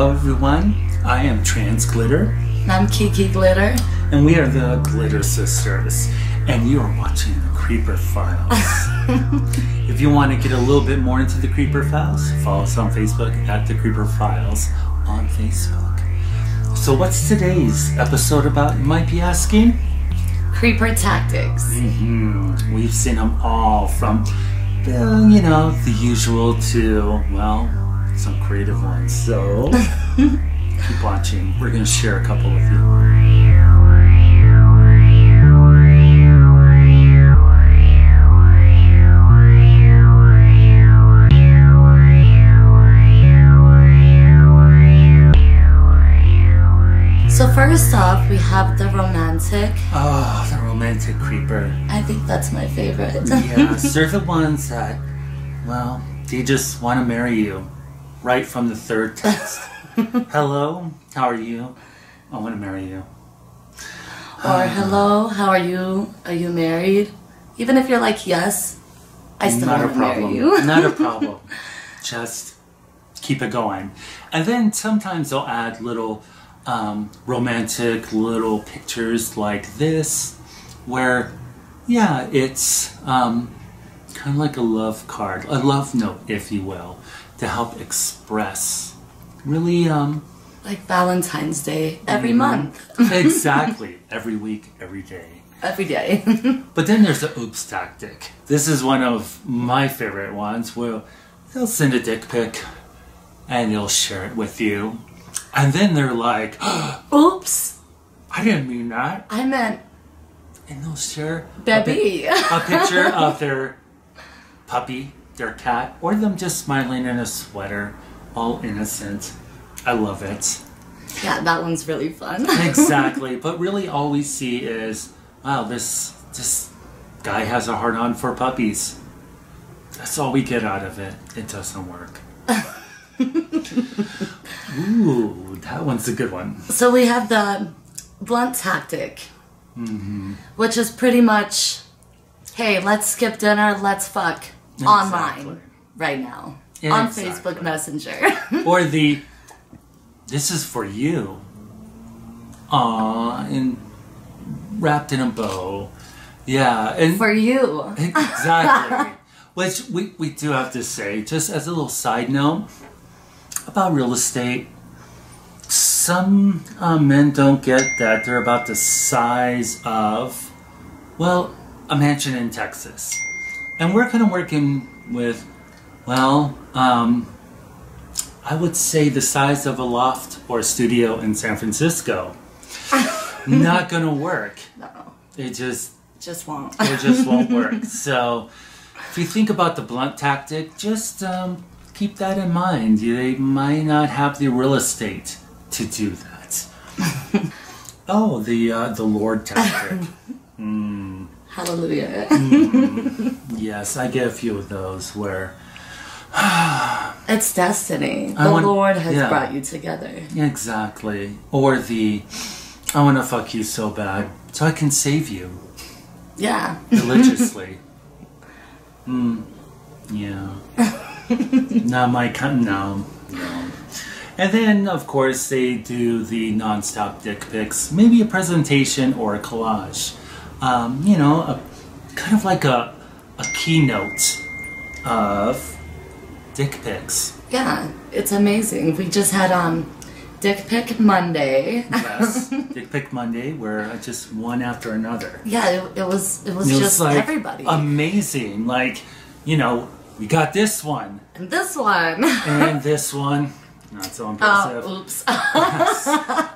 Hello everyone, I am Trans Glitter. And I'm Kiki Glitter. And we are the Glitter Sisters. And you are watching the Creeper Files. If you want to get a little bit more into the Creeper Files, follow us on Facebook at the Creeper Files on Facebook. So what's today's episode about, you might be asking? Creeper tactics. We've seen them all from, the usual to, some creative ones. So keep watching. We're going to share a couple with you. So first off, we have the romantic. Oh, the romantic creeper. I think that's my favorite. Yes, they're the ones that, they just want to marry you right from the third text. Hello, how are you? I want to marry you. Or hello, how are you? Are you married? Even if you're like, yes, I still want to marry you. Not a problem. Just keep it going. And then sometimes they'll add little romantic little pictures like this, where it's kind of like a love card, a love note, if you will, to help express really like Valentine's Day every month. Exactly. Every week, every day. Every day. But then there's the oops tactic. This is one of my favorite ones, where they'll send a dick pic and they'll share it with you. And then they're like, oops, I didn't mean that. I meant, and they'll share baby. a picture of their puppy, their cat, or them just smiling in a sweater, all innocent. I love it. Yeah, that one's really fun. Exactly. But really all we see is, wow, this guy has a hard-on for puppies. That's all we get out of it. It doesn't work. Ooh, that one's a good one. So we have the blunt tactic, which is pretty much, hey, let's skip dinner, let's fuck online right now on Facebook Messenger. Or this is for you, and wrapped in a bow. Yeah, and for you. Exactly. Which we do have to say, just as a little side note, about real estate, some men don't get that they're about the size of, a mansion in Texas. And we're kind of working with, I would say the size of a loft or a studio in San Francisco. Not going to work. No. It just won't. It just won't work. So if you think about the blunt tactic, just keep that in mind. They might not have the real estate to do that. Oh, the Lord tactic. Hallelujah. Yes, I get a few of those where it's destiny. The Lord has brought you together. Exactly. Or I want to fuck you so bad so I can save you. Yeah. Religiously. Yeah. Not my kind. No. And then, of course, they do the non-stop dick pics. Maybe a presentation or a collage. Kind of like a keynote of dick pics. Yeah, it's amazing. We just had Dick Pic Monday. Yes, Dick Pic Monday, where just one after another. Yeah, it was just like everybody. Amazing. Like, we got this one. And this one. And this one. Not so impressive. Oh, oops. Yes,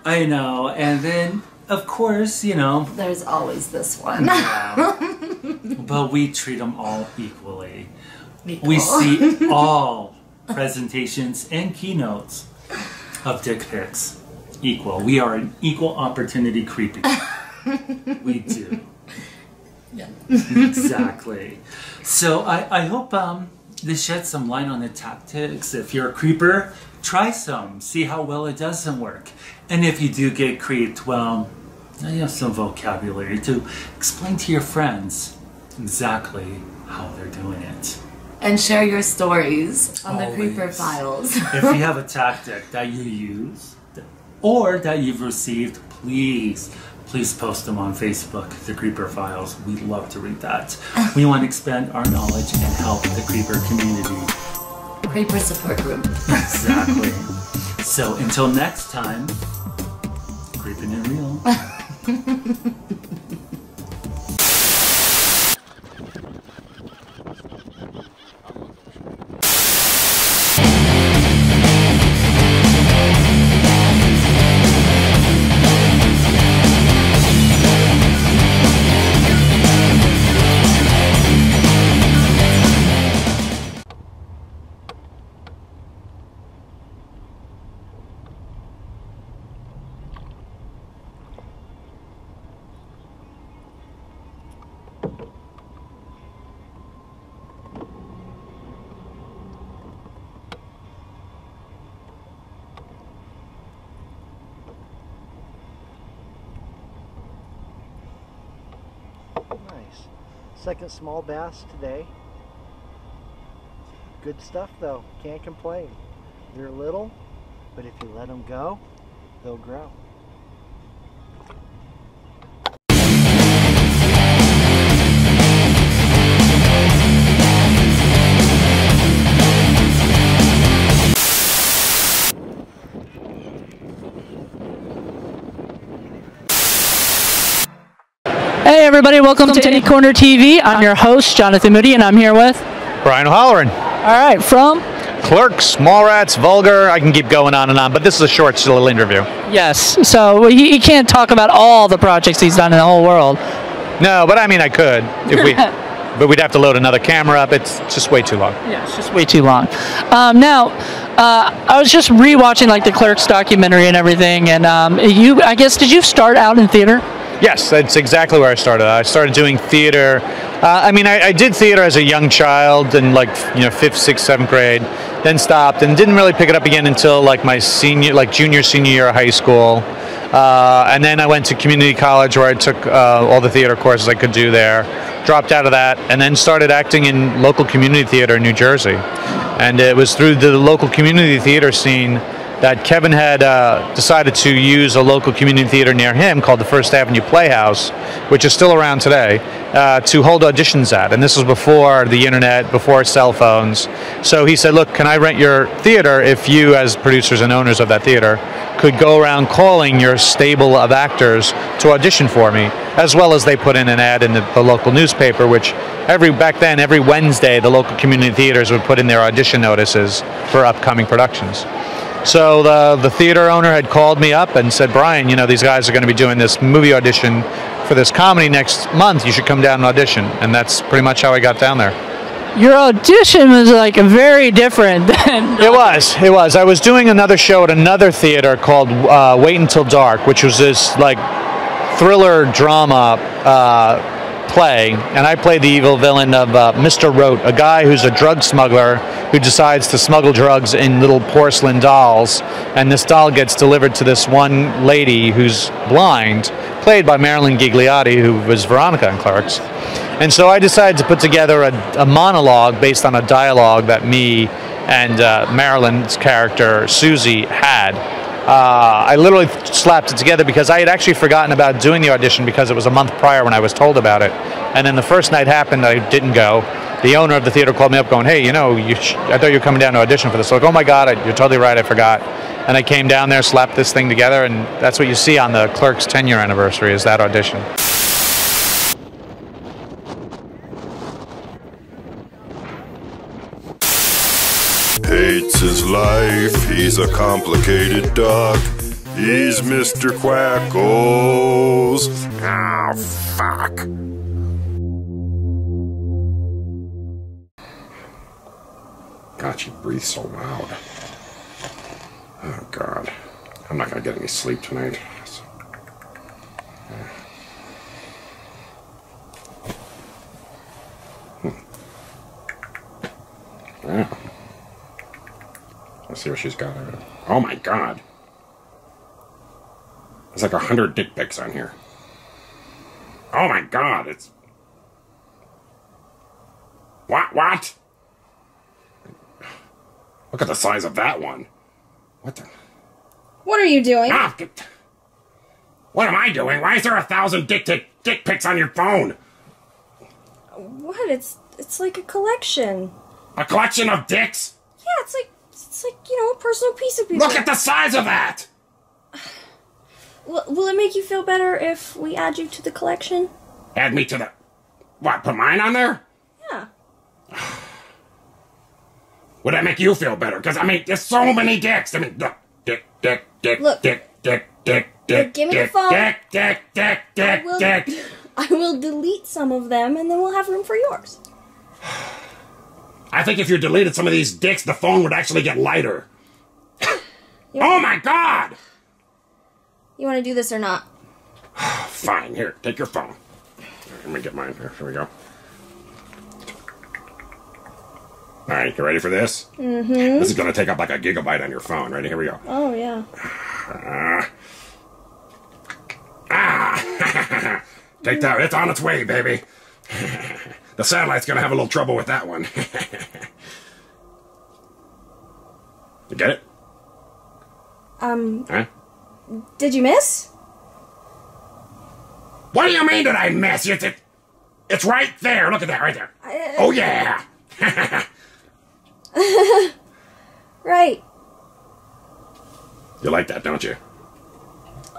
I know. And then, of course, there's always this one. Yeah. But we treat them all equally. We see all presentations and keynotes of dick pics equal. We are an equal opportunity creepy. We do. Yeah. Exactly. So I hope this sheds some light on the tactics. If you're a creeper, try some. See how well it doesn't work. And if you do get creeped, you have some vocabulary to explain to your friends exactly how they're doing it. and share your stories on the Always. Creeper Files. If you have a tactic that you use or that you've received, please post them on Facebook, the Creeper Files. We'd love to read that. We want to expand our knowledge and help the Creeper community. Creeper support group. Exactly. So until next time, creeping it real. Nice. Second small bass today. Good stuff though, can't complain. They're little, but if you let them go, they'll grow. Hey everybody, welcome to Any Corner TV. I'm your host, Jonathan Moody, and I'm here with Brian O'Halloran. Alright, from Clerks, Mallrats, Vulgar, I can keep going on and on, but this is a short little interview. Yes, so he can't talk about all the projects he's done in the whole world. No, but I mean I could, if we, but we'd have to load another camera up, it's just way too long. Yeah, it's just way too long. I was just re-watching like the Clerks documentary and everything, and I guess, did you start out in theater? Yes, that's exactly where I started. I started doing theater. I did theater as a young child in fifth, sixth, seventh grade, then stopped and didn't really pick it up again until like my junior, senior year of high school. And then I went to community college where I took all the theater courses I could do there, dropped out of that, and then started acting in local community theater in New Jersey. And it was through the local community theater scene that Kevin had decided to use a local community theater near him called the First Avenue Playhouse, which is still around today, to hold auditions at. And this was before the internet, before cell phones. So he said, look, can I rent your theater if you, as producers and owners of that theater, could go around calling your stable of actors to audition for me, as well as they put in an ad in the local newspaper, which back then, every Wednesday, the local community theaters would put in their audition notices for upcoming productions. So the theater owner had called me up and said, Brian, these guys are going to be doing this movie audition for this comedy next month. You should come down and audition. And that's pretty much how I got down there. Your audition was like very different than... It was. I was doing another show at another theater called Wait Until Dark, which was this like thriller drama play, and I played the evil villain of Mr. Rote, a guy who's a drug smuggler who decides to smuggle drugs in little porcelain dolls, and this doll gets delivered to this one lady who's blind, played by Marilyn Gigliotti, who was Veronica in Clerks. And so I decided to put together a monologue based on a dialogue that me and Marilyn's character, Susie, had. I literally slapped it together because I had actually forgotten about doing the audition because it was a month prior when I was told about it. And then the first night happened, I didn't go. The owner of the theater called me up going, hey, I thought you were coming down to audition for this. So like, oh my God, you're totally right, I forgot. And I came down there, slapped this thing together, and that's what you see on the Clerks 10-year anniversary is that audition. Hates his life, he's a complicated duck. He's Mr. Quackles. Ah, fuck. God, you breathe so loud. Oh, God. I'm not gonna get any sleep tonight. Yeah. Let's see what she's got. Oh my God. There's like 100 dick pics on here. Oh my God, it's... What? Look at the size of that one. What the? What are you doing? Ah, what am I doing? Why is there 1,000 dick pics on your phone? What? It's like a collection. A collection of dicks? Yeah, it's like a personal piece of paper. Look at the size of that! Will it make you feel better if we add you to the collection? Add me to the... What, put mine on there? Yeah. Would that make you feel better? Because, I mean, there's so many dicks. I mean, look. Dick. Look. Dick. Give me the phone. Dick. I will delete some of them, and then we'll have room for yours. I think if you deleted some of these dicks, the phone would actually get lighter. Oh, my God! You want to do this or not? Fine. Here, take your phone. Let me get mine here. Here we go. All right, you ready for this? Mm-hmm. This is going to take up like a gigabyte on your phone. Ready? Here we go. Oh, yeah. Take that. It's on its way, baby. The satellite's going to have a little trouble with that one. You get it? Huh? Did you miss? What do you mean did I miss? It's right there. Look at that right there. Oh, yeah. Right. You like that, don't you?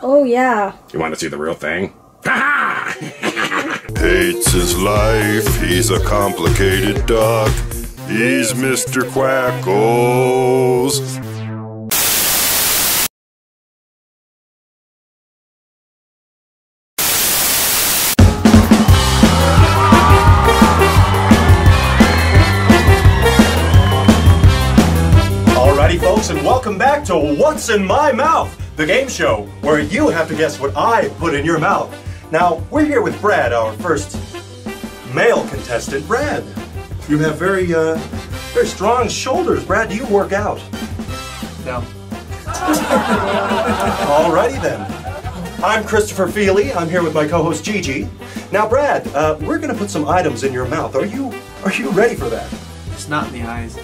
Oh, yeah. You want to see the real thing? Ha-ha! Hates his life, he's a complicated duck. He's Mr. Quackles. Alrighty, folks, and welcome back to What's in My Mouth, the game show where you have to guess what I put in your mouth. Now, we're here with Brad, our first male contestant. Brad, you have very strong shoulders. Brad, do you work out? No. Alrighty then. I'm Christopher Feely. I'm here with my co-host Gigi. Now, Brad, we're going to put some items in your mouth. Are you ready for that? It's not in the eyes.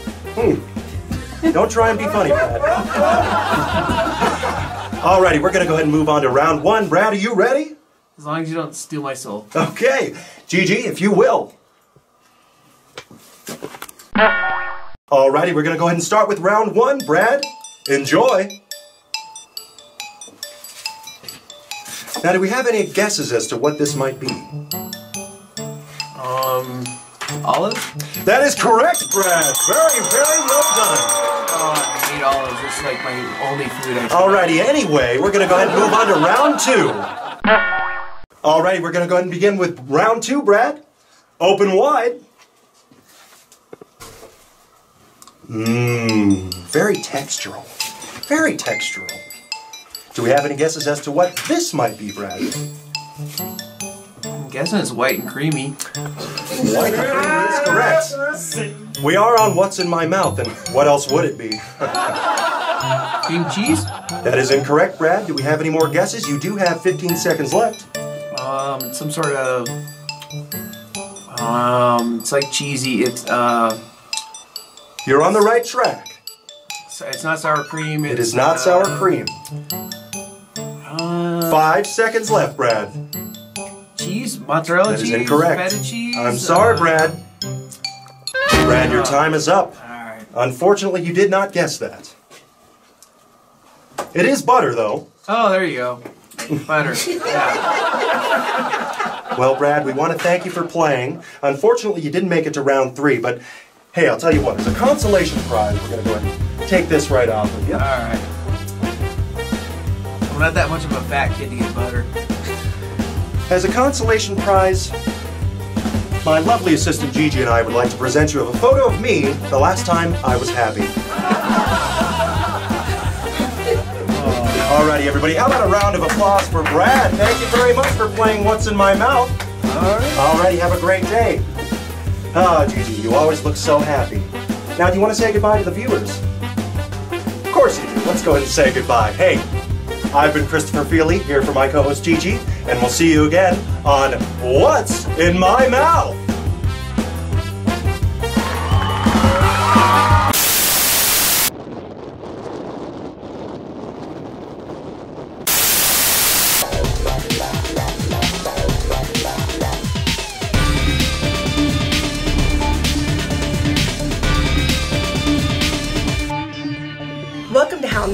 Don't try and be funny, Brad. Alrighty, we're going to go ahead and move on to round one. Brad, are you ready? As long as you don't steal my soul. Okay. Gigi, if you will. Alrighty, we're going to go ahead and start with round one. Brad, enjoy. Now, do we have any guesses as to what this might be? Olive? That is correct, Brad. Very, very well done. Oh, I hate olives. It's like my only food. Alrighty, anyway, we're going to go ahead and move on to round two. Alrighty, we're going to go ahead and begin with round two, Brad. Open wide. Very textural. Very textural. Do we have any guesses as to what this might be, Brad? I'm guessing it's white and creamy. White and creamy is correct. We are on What's in My Mouth, and what else would it be? Cream cheese? That is incorrect, Brad. Do we have any more guesses? You do have 15 seconds left. Some sort of... it's like cheesy. It's, You're on the right track. It's not sour cream. It is not sour cream. 5 seconds left, Brad. Cheese? Mozzarella cheese? That is incorrect. Feta cheese? I'm sorry, Brad. Brad, your time is up. Alright. Unfortunately, you did not guess that. It is butter, though. Oh, there you go. Butter. Yeah. Well, Brad, we want to thank you for playing. Unfortunately, you didn't make it to round 3, but hey, I'll tell you what, as a consolation prize, we're going to go ahead and take this right off of you. Alright. I'm not that much of a fat kid to get butter. As a consolation prize, my lovely assistant Gigi and I would like to present you with a photo of me the last time I was happy. Alrighty, everybody, how about a round of applause for Brad? Thank you very much for playing What's in My Mouth. Alrighty, have a great day. Ah, Gigi, you always look so happy. Now, do you want to say goodbye to the viewers? Of course you do. Let's go ahead and say goodbye. Hey, I've been Christopher Feely, here for my co-host Gigi, and we'll see you again on What's in My Mouth?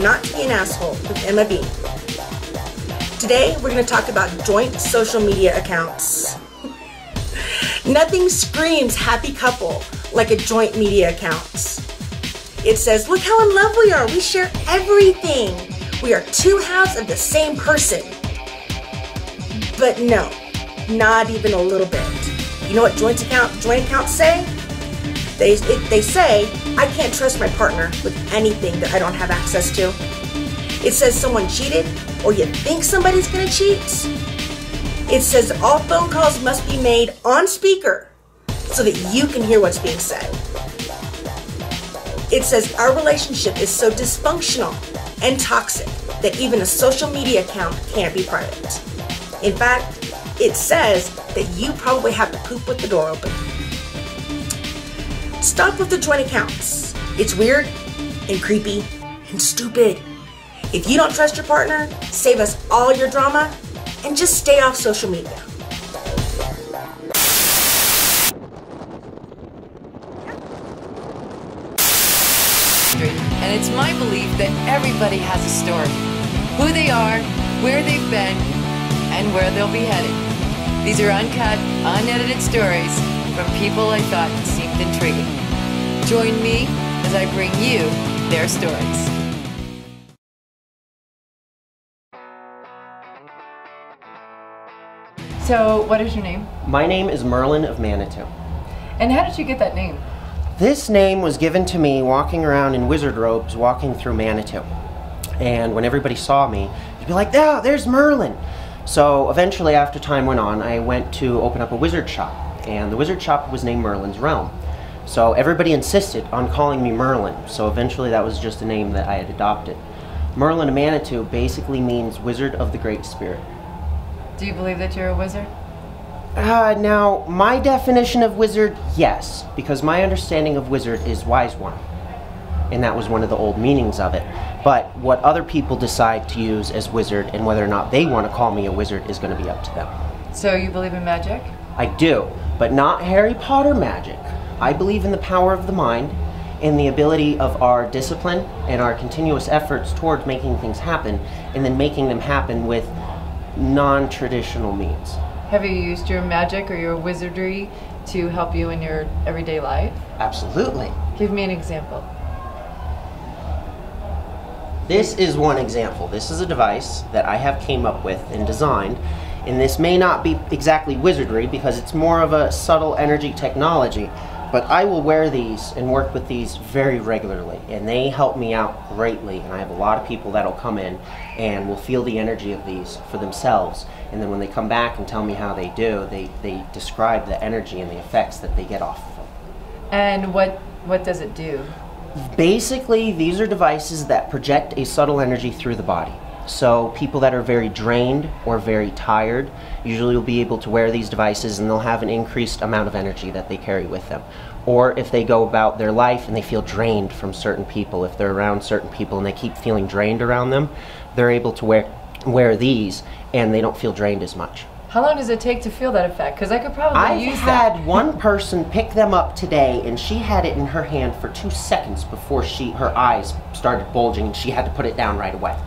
not to be an asshole with Emma B. Today, we're going to talk about joint social media accounts. Nothing screams happy couple like a joint media account. It says, look how in love we are. We share everything. We are two halves of the same person. But no, not even a little bit. You know what joint accounts say? They say, I can't trust my partner with anything that I don't have access to. It says someone cheated, or you think somebody's gonna cheat. It says all phone calls must be made on speaker so that you can hear what's being said. It says our relationship is so dysfunctional and toxic that even a social media account can't be private. In fact, it says that you probably have to poop with the door open. Stop with the joint accounts. It's weird and creepy and stupid. If you don't trust your partner, save us all your drama and just stay off social media. And it's my belief that everybody has a story. Who they are, where they've been, and where they'll be headed. These are uncut, unedited stories from people I thought seemed intriguing. Join me as I bring you their stories. So, what is your name? My name is Merlin of Manitou. And how did you get that name? This name was given to me walking around in wizard robes, walking through Manitou. And when everybody saw me, they'd be like, oh, there's Merlin. So eventually, after time went on, I went to open up a wizard shop. And the wizard shop was named Merlin's Realm. So everybody insisted on calling me Merlin. So eventually that was just a name that I had adopted. Merlin of Manitou basically means Wizard of the Great Spirit. Do you believe that you're a wizard? Now, my definition of wizard, yes, because my understanding of wizard is wise one. And that was one of the old meanings of it. But what other people decide to use as wizard and whether or not they want to call me a wizard is going to be up to them. So you believe in magic? I do, but not Harry Potter magic. I believe in the power of the mind and the ability of our discipline and our continuous efforts towards making things happen and then making them happen with non-traditional means. Have you used your magic or your wizardry to help you in your everyday life? Absolutely. Give me an example. This is one example. This is a device that I have came up with and designed, and this may not be exactly wizardry because it's more of a subtle energy technology, but I will wear these and work with these very regularly, and they help me out greatly, and I have a lot of people that'll come in and will feel the energy of these for themselves, and then when they come back and tell me how they do, they describe the energy and the effects that they get off of them. And what does it do? Basically, these are devices that project a subtle energy through the body. So people that are very drained or very tired usually will be able to wear these devices and they'll have an increased amount of energy that they carry with them. Or if they go about their life and they feel drained from certain people, if they're around certain people and they keep feeling drained around them, they're able to wear these and they don't feel drained as much. How long does it take to feel that effect? Because I could probably use that. I've had one person pick them up today and she had it in her hand for 2 seconds before her eyes started bulging and she had to put it down right away.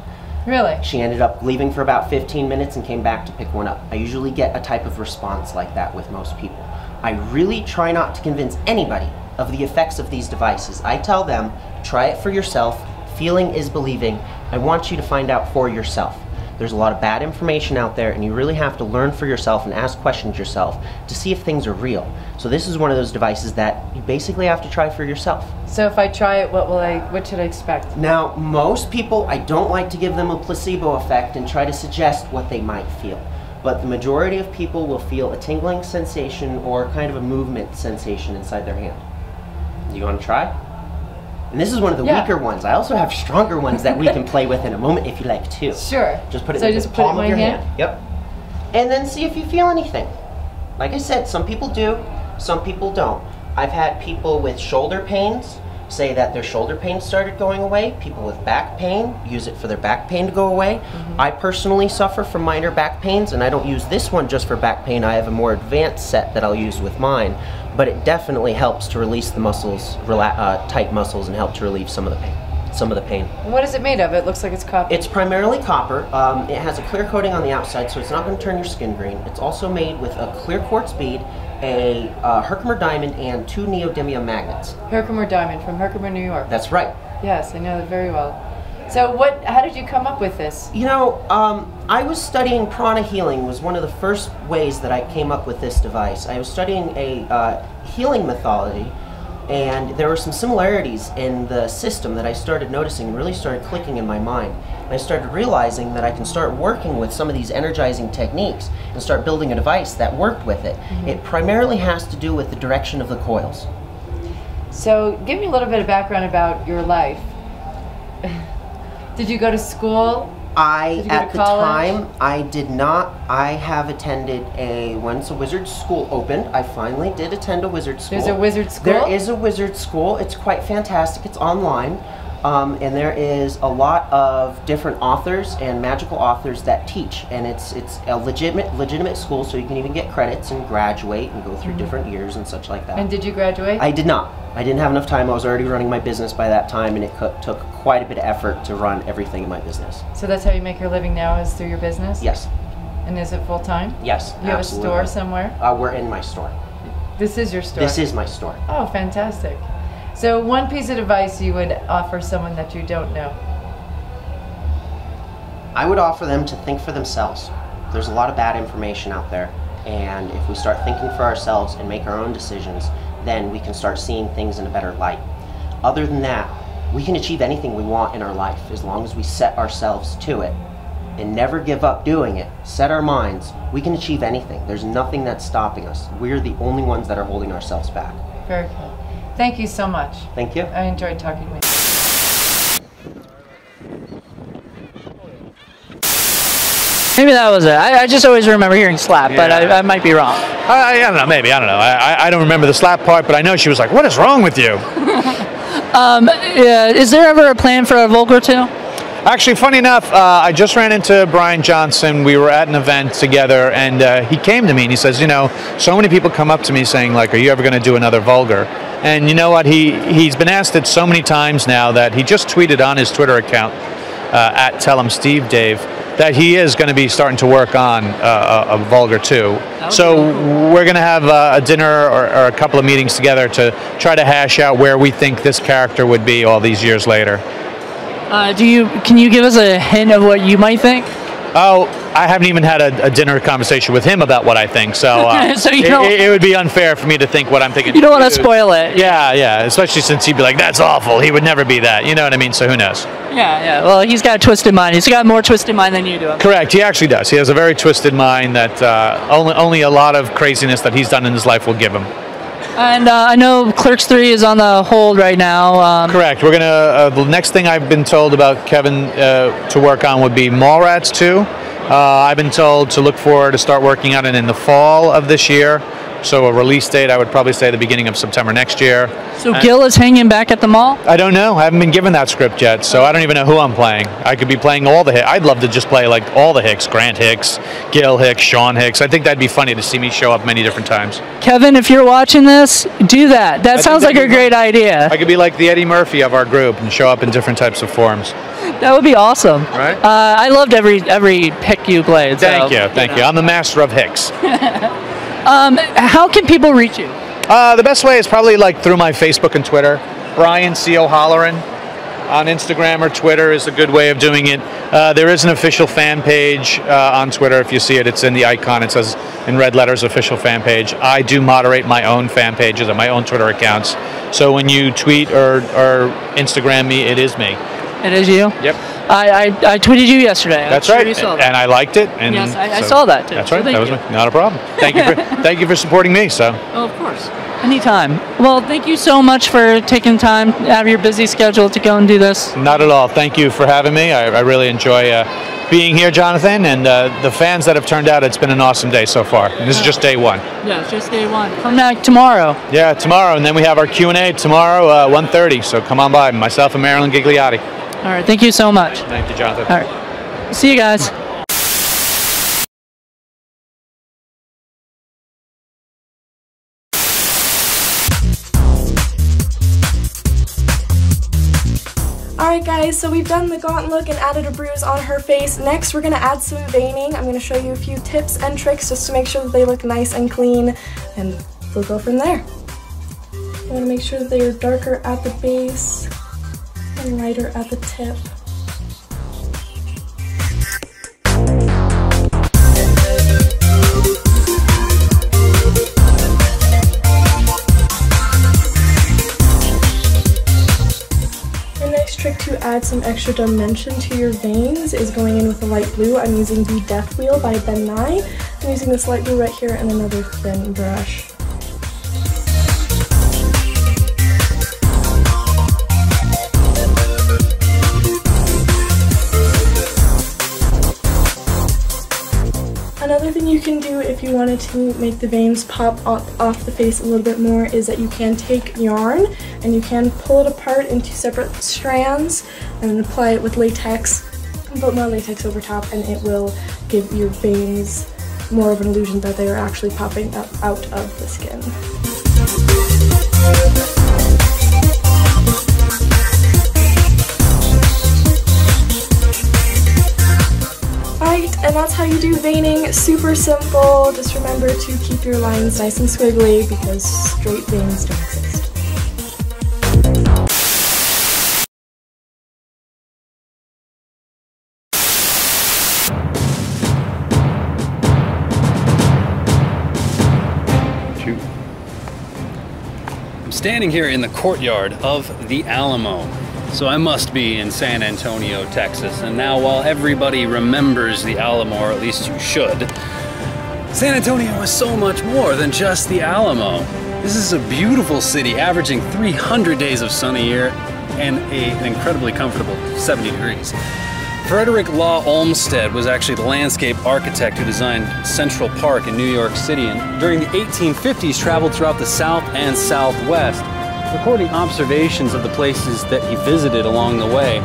Really? She ended up leaving for about 15 minutes and came back to pick one up. I usually get a type of response like that with most people. I really try not to convince anybody of the effects of these devices. I tell them, try it for yourself. Feeling is believing. I want you to find out for yourself. There's a lot of bad information out there and you really have to learn for yourself and ask questions yourself to see if things are real. So this is one of those devices that you basically have to try for yourself. So if I try it, what should I expect? Now, most people, I don't like to give them a placebo effect and try to suggest what they might feel. But the majority of people will feel a tingling sensation or kind of a movement sensation inside their hand. Do you want to try? And this is one of the weaker ones. I also have stronger ones that we can play with in a moment if you like too. Sure. Just put it in the palm of your hand. Yep. And then see if you feel anything. Like I said, some people do, some people don't. I've had people with shoulder pains say that their shoulder pain started going away. People with back pain use it for their back pain to go away. I personally suffer from minor back pains, and I don't use this one just for back pain. I have a more advanced set that I'll use with mine, but it definitely helps to release the muscles, tight muscles, and help to relieve some of the pain. some of the pain. What is it made of? It looks like it's copper. It's primarily copper. It has a clear coating on the outside, so it's not going to turn your skin green. It's also made with a clear quartz bead, a Herkimer diamond, and 2 neodymium magnets. Herkimer diamond from Herkimer, New York. That's right. Yes, I know that very well. So how did you come up with this? You know, I was studying prana healing. Was one of the first ways that I came up with this device. I was studying a healing mythology, and there were some similarities in the system that I started noticing and really started clicking in my mind. And I started realizing that I can start working with some of these energizing techniques and start building a device that worked with it. It primarily has to do with the direction of the coils. So give me a little bit of background about your life. Did you go to school? At the time, I did not. I have attended once a wizard school opened. I finally did attend a wizard school. There's a wizard school? There is a wizard school. It's quite fantastic. It's online. And there is a lot of different authors and magical authors that teach. And it's a legitimate school, so you can even get credits and graduate and go through different years and such like that. And did you graduate? I did not. I didn't have enough time. I was already running my business by that time, and it took quite a bit of effort to run everything in my business. So that's how you make your living now, is through your business? Yes. And is it full-time? Yes, You have absolutely. a store somewhere? We're in my store. This is your store? This is my store. Oh, fantastic. So one piece of advice you would offer someone that you don't know? I would offer them to think for themselves. There's a lot of bad information out there, and if we start thinking for ourselves and make our own decisions, then we can start seeing things in a better light. Other than that, we can achieve anything we want in our life as long as we set ourselves to it and never give up doing it. Set our minds. We can achieve anything. There's nothing that's stopping us. We're the only ones that are holding ourselves back. Very cool. Thank you so much. Thank you. I enjoyed talking with you. Maybe that was it. I just always remember hearing slap, but I might be wrong. I don't know, maybe, I don't know. I don't remember the slap part, but I know she was like, what is wrong with you? Is there ever a plan for a Vulgar 2? Actually, funny enough, I just ran into Brian Johnson. We were at an event together, and he came to me and he says, you know, so many people come up to me saying, like, are you ever going to do another Vulgar? And you know what? He's been asked it so many times now that he just tweeted on his Twitter account, at Tell Him Steve Dave, that he is going to be starting to work on a Vulgar 2. So we're going to have a dinner or a couple of meetings together to try to hash out where we think this character would be all these years later. Can you give us a hint of what you might think? Oh, I haven't even had a dinner conversation with him about what I think, so, so it would be unfair for me to think what I'm thinking. You don't want to spoil it. Yeah, especially since he'd be like, that's awful. He would never be that. You know what I mean? So who knows? Yeah. Well, he's got a twisted mind. He's got more twisted mind than you do. Correct. He actually does. He has a very twisted mind that only a lot of craziness that he's done in his life will give him. And I know Clerks 3 is on the hold right now. Correct. We're gonna. The next thing I've been told about Kevin to work on would be Mallrats 2. I've been told to look forward to start working on it in the fall of this year. So a release date, I would probably say the beginning of September next year. So Gil is hanging back at the mall? I don't know. I haven't been given that script yet, so I don't even know who I'm playing. I could be playing all the Hicks. I'd love to just play like all the Hicks. Grant Hicks, Gil Hicks, Sean Hicks. I think that'd be funny to see me show up many different times. Kevin, if you're watching this, do that. That sounds like a great idea. I could be like the Eddie Murphy of our group and show up in different types of forms. That would be awesome. Right? I loved every Hick you played. Thank you. I'm the master of Hicks. How can people reach you? The best way is probably like through my Facebook and Twitter. Brian C. O'Halloran on Instagram or Twitter is a good way of doing it. There is an official fan page on Twitter. If you see it, it's in the icon. It says in red letters, official fan page. I do moderate my own fan pages and my own Twitter accounts. So when you tweet or Instagram me, it is me. It is you? Yep. I tweeted you yesterday. That's right, and I liked it. And yes, I saw that too. That's right. So that was not a problem. Thank you for supporting me. So. Oh, of course. Anytime. Well, thank you so much for taking time out of your busy schedule to go and do this. Not at all. Thank you for having me. I really enjoy being here, Jonathan, and the fans that have turned out. It's been an awesome day so far. And this is just day one. Yeah, it's just day one. Come back tomorrow. Yeah, tomorrow, and then we have our Q&A tomorrow, 1:30. So come on by. Myself and Marilyn Gigliotti. All right. Thank you so much. Thank you, Jonathan. All right. See you guys. Alright guys, so we've done the gaunt look and added a bruise on her face. Next we're going to add some veining. I'm going to show you a few tips and tricks just to make sure that they look nice and clean, and we'll go from there. You want to make sure that they are darker at the base and lighter at the tip. Trick to add some extra dimension to your veins is going in with a light blue. I'm using the Death Wheel by Ben Nye. I'm using this light blue right here and another thin brush. Another thing you can do if you wanted to make the veins pop off the face a little bit more is that you can take yarn and you can pull it apart into separate strands and apply it with latex, put more latex over top, and it will give your veins more of an illusion that they are actually popping up out of the skin. And that's how you do veining. Super simple. Just remember to keep your lines nice and squiggly because straight veins don't exist. I'm standing here in the courtyard of the Alamo. So I must be in San Antonio, Texas. And now while everybody remembers the Alamo, or at least you should, San Antonio is so much more than just the Alamo. This is a beautiful city, averaging 300 days of sun a year and an incredibly comfortable 70 degrees. Frederick Law Olmsted was actually the landscape architect who designed Central Park in New York City, and during the 1850s traveled throughout the South and Southwest, recording observations of the places that he visited along the way,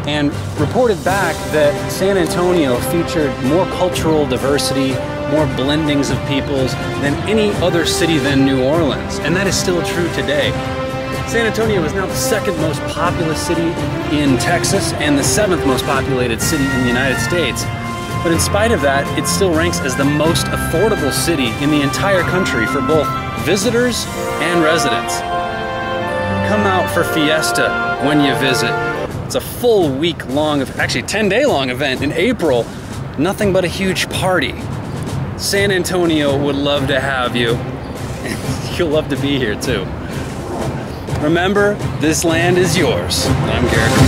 and reported back that San Antonio featured more cultural diversity, more blendings of peoples than any other city than New Orleans, and that is still true today. San Antonio is now the second most populous city in Texas and the 7th most populated city in the United States. But in spite of that, it still ranks as the most affordable city in the entire country for both visitors and residents. Come out for Fiesta when you visit. It's a full week-long, actually 10-day-long event in April. Nothing but a huge party. San Antonio would love to have you. You'll love to be here too. Remember, this land is yours. I'm Garrett.